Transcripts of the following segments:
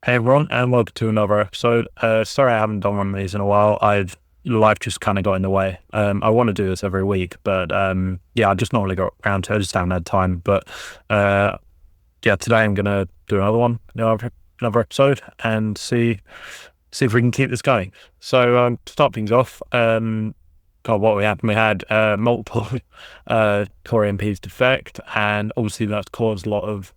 Hey everyone, and welcome to another episode. Sorry I haven't done one of these in a while. I've Life just kind of got in the way. I want to do this every week, but yeah, I just not really got around to it. I just haven't had time. But yeah, today I'm gonna do another one, another episode, and see if we can keep this going. So to start things off, God, what we had? We had multiple Tory MPs defect, and obviously that's caused a lot of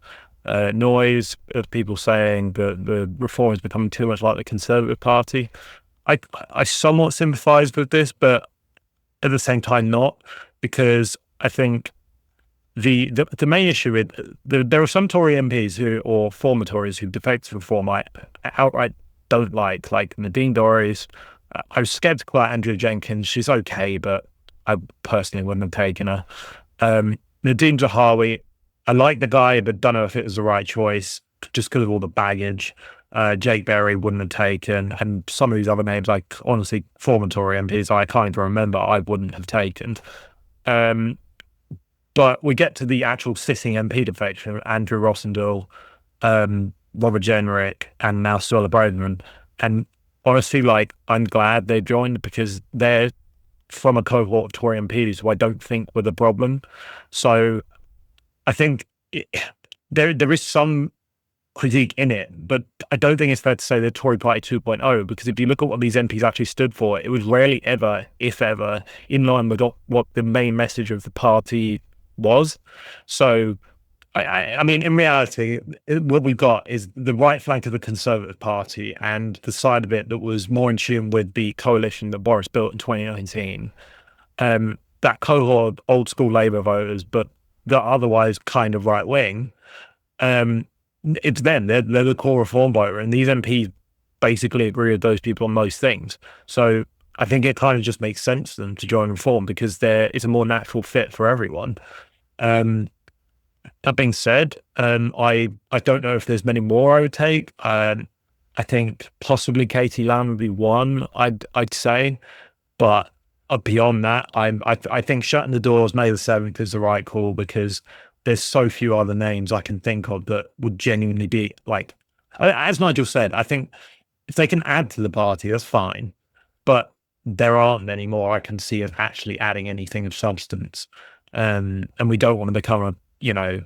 noise of people saying that the reform is becoming too much like the Conservative Party. I somewhat sympathise with this, but at the same time not, because I think the main issue with there are some Tory MPs or former Tories who defect reform I outright don't like Nadine Dorries. I was sceptical about Andrea Jenkins. She's okay, but I personally wouldn't have taken her. Nadine Zahawi, I like the guy, but don't know if it was the right choice just because of all the baggage. Jake Berry wouldn't have taken, and some of these other names, like honestly, former Tory MPs, I can't even remember, I wouldn't have taken. But we get to the actual sitting MP defection, Andrew Rossendale, Robert Jenrick, and now Suella Braverman. And honestly, like, I'm glad they joined because they're from a cohort of Tory MPs who I don't think were the problem. So I think there is some critique in it, but I don't think it's fair to say they're Tory Party 2.0, because if you look at what these MPs actually stood for, it was rarely ever, if ever, in line with what the main message of the party was. So I mean, in reality, what we've got is the right flank of the Conservative Party and the side of it that was more in tune with the coalition that Boris built in 2019. That cohort of old school Labour voters, but they're otherwise kind of right wing. It's them. They're the core reform voter, and these MPs basically agree with those people on most things. So I think it kind of just makes sense for them to join reform because it's a more natural fit for everyone. That being said, I don't know if there's many more I would take. I think possibly Katie Lamb would be one. I'd say, but beyond that, I think shutting the doors May the 7th is the right call because there's so few other names I can think of that would genuinely be like, as Nigel said, I think if they can add to the party, that's fine, but there aren't many more I can see of actually adding anything of substance. And we don't want to become a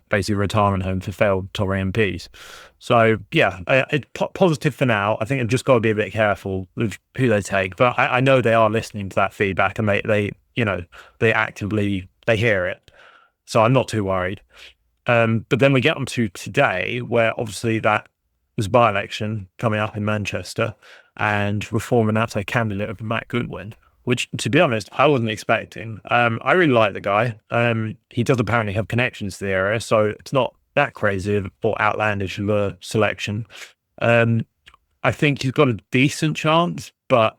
basically retirement home for failed Tory MPs. So yeah, it's positive for now. I think they've just got to be a bit careful with who they take. But I know they are listening to that feedback, and they actively hear it. So I'm not too worried. But then we get on to today, where obviously that was by-election coming up in Manchester, and Reform announced a candidate of Matt Goodwin, which, to be honest, I wasn't expecting. I really like the guy. He does apparently have connections to the area, so it's not that crazy or outlandish of a selection. I think he's got a decent chance, but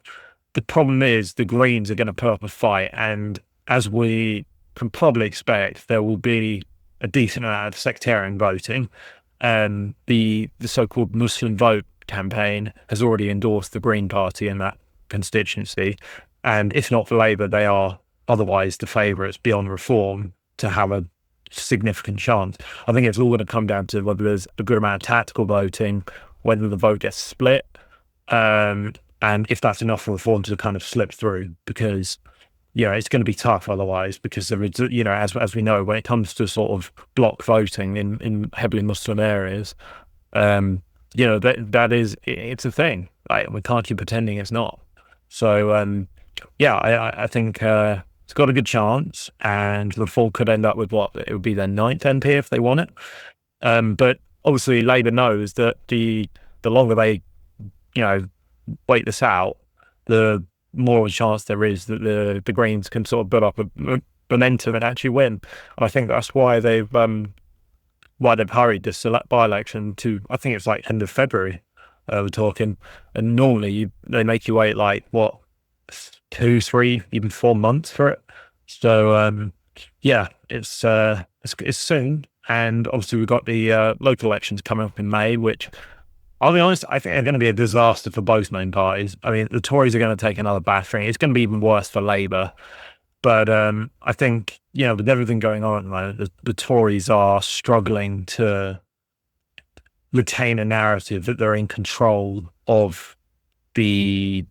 the problem is the Greens are going to put up a fight, and as we can probably expect, there will be a decent amount of sectarian voting. The so-called Muslim Vote campaign has already endorsed the Green Party in that constituency. And if not for Labour, they are otherwise the favourites beyond Reform to have a significant chance. I think it's all going to come down to whether there's a good amount of tactical voting, whether the vote gets split, and if that's enough for Reform to kind of slip through, because it's going to be tough otherwise, because there is, as we know, when it comes to sort of block voting in heavily Muslim areas, it's a thing. Like, we can't keep pretending it's not. So yeah, I think it's got a good chance, and the Reform could end up with it would be their 9th MP if they want it. But obviously Labour knows that the longer they, wait this out, the more of a chance there is that the Greens can sort of build up a momentum and actually win. And I think that's why they've hurried this by-election to, I think it's like end of February. We're talking, and normally they make you wait like 2, 3, even 4 months for it. So yeah, it's soon, and obviously we've got the local elections coming up in May, which, I'll be honest, I think are going to be a disaster for both main parties. I mean, the Tories are going to take another battering. It's going to be even worse for Labour. But I think, with everything going on at the moment, the Tories are struggling to retain a narrative that they're in control of the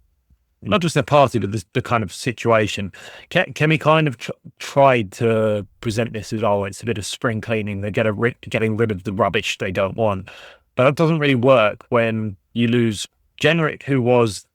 not just their party, but the kind of situation. Kemi kind of tried to present this as, oh, it's a bit of spring cleaning. They're getting rid of the rubbish they don't want. But that doesn't really work when you lose Generic, who was,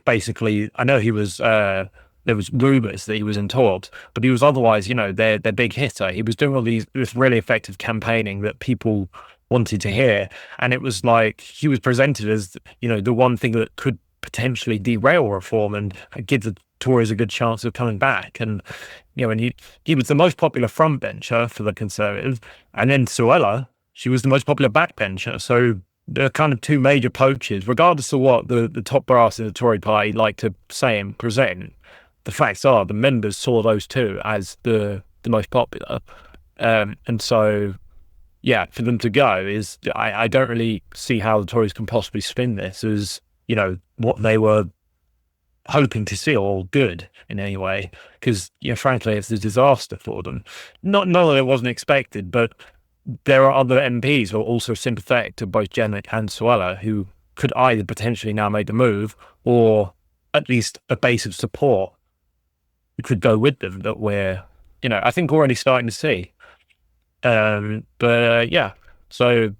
basically, I know he was, there was rumors that he was in talks, but he was otherwise, their big hitter. He was doing all this really effective campaigning that people wanted to hear. And it was like, he was presented as, the one thing that could potentially derail reform and give the Tories a good chance of coming back. And, and he was the most popular frontbencher for the Conservatives. And then Suella, she was the most popular backbencher. So the kind of two major poachers, regardless of what the top brass in the Tory party like to say and present, the facts are the members saw those two as the most popular. And so, yeah, for them to go is, I don't really see how the Tories can possibly spin this as, what they were hoping to see, or good in any way, because frankly, it's a disaster for them. Not that it wasn't expected, but there are other MPs who are also sympathetic to both Jenrick and Suella who could either potentially now make the move, or at least a base of support could go with them that we're, I think already starting to see. Yeah, so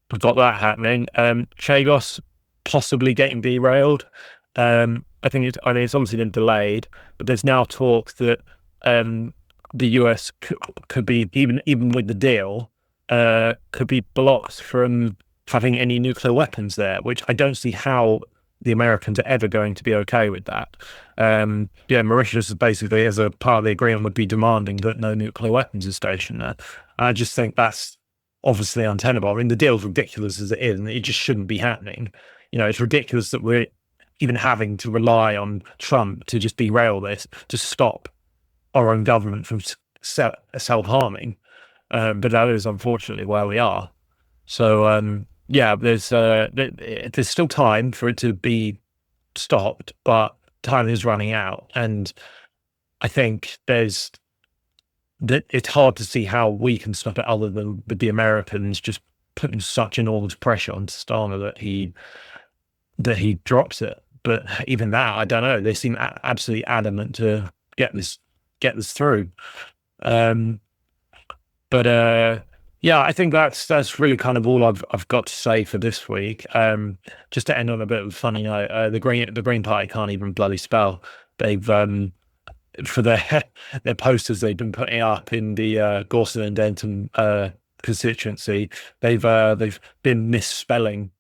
we've got that happening. Chagos possibly getting derailed. I think it's obviously been delayed, but there's now talk that the US could be, even with the deal, could be blocked from having any nuclear weapons there, which I don't see how the Americans are ever going to be okay with that. Mauritius is basically, as a part of the agreement, would be demanding that no nuclear weapons are stationed there. I just think that's obviously untenable. I mean, the deal's ridiculous as it is, and it just shouldn't be happening. It's ridiculous that we're even having to rely on Trump to just derail this, to stop our own government from self-harming. But that is unfortunately where we are. So, there's still time for it to be stopped, but time is running out. And I think it's hard to see how we can stop it other than with the Americans just putting such enormous pressure on Starmer that he drops it. But even that, I don't know. They seem absolutely adamant to get this through. I think that's really kind of all I've got to say for this week. Just to end on a bit of a funny note, the Green Party can't even bloody spell. They've for their posters they've been putting up in the Gorson and Denton constituency, they've been misspelling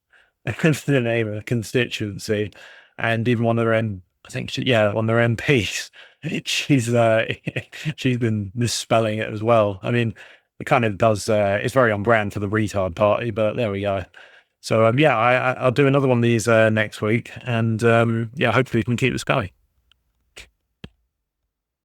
the name of the constituency, and even one of their one of their MPs, she's been misspelling it as well. I mean, it kind of does. It's very on brand for the retard party, but there we go. So I'll do another one of these next week, and hopefully we can keep this going.